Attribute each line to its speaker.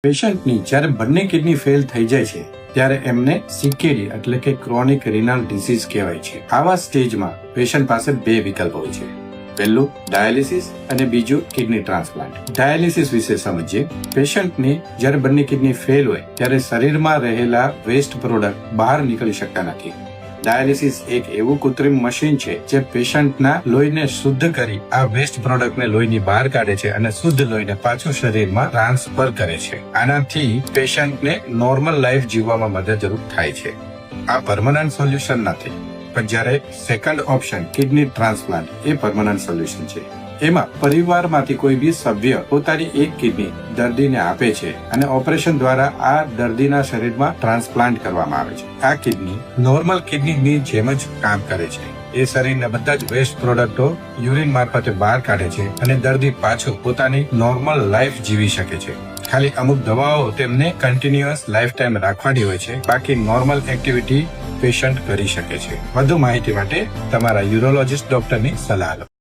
Speaker 1: પેશન્ટની જ્યારે બંને kidney fail થઈ જાય છે ત્યારે એમને CKD એટલે કે ક્રોનિક રિનલ ડિસીઝ કહેવાય છે. આવા સ્ટેજમાં પેશન્ટ પાસે બે વિકલ્પ હોય છે. પહેલું ડાયાલિસિસ અને બીજું કિડની ટ્રાન્સપ્લાન્ટ. ડાયાલિસિસ વિશે સમજીએ. પેશન્ટની જ્યારે બંને કિડની ફેલ હોય ત્યારે શરીરમાં રહેલા વેસ્ટ પ્રોડક્ટ બહાર નીકળી શકતા નથી. ડાયાલિસિસ એક એવું કૃત્રિમ મશીન છે જે પેશન્ટના લોહીને શુદ્ધ કરી આ વેસ્ટ પ્રોડક્ટને લોહીની બહાર કાઢે છે અને શુદ્ધ લોહીને પાછું શરીરમાં ટ્રાન્સફર કરે છે. આનાથી પેશન્ટને નોર્મલ લાઈફ જીવવામાં મદદરૂપ થાય છે. આ પરમનન્ટ સોલ્યુશન નથી, પણ જ્યારે સેકન્ડ ઓપ્શન કિડની ટ્રાન્સપ્લાન્ટ એ પરમનન્ટ સોલ્યુશન છે. એમાં પરિવારમાંથી કોઈ બી સભ્ય પોતાની એક કિડની દર્દીને આપે છે અને ઓપરેશન દ્વારા આ દર્દીના શરીરમાં ટ્રાન્સપ્લાન્ટ કરવામાં આવે છે. આ કિડની નોર્મલ કિડનીની જેમ જ કામ કરે છે. એ શરીરના બધા જ વેસ્ટ પ્રોડક્ટો યુરિન મારફતે બહાર કાઢે છે અને દર્દી પાછું પોતાની નોર્મલ લાઈફ જીવી શકે છે. ખાલી અમુક દવાઓ તેમને કન્ટિન્યુઅસ લાઈફ ટાઈમ રાખવાની હોય છે, બાકી નોર્મલ એક્ટિવિટી પેશન્ટ કરી શકે છે. વધુ માહિતી માટે તમારા યુરોલોજીસ્ટ ડોક્ટરની સલાહ લો.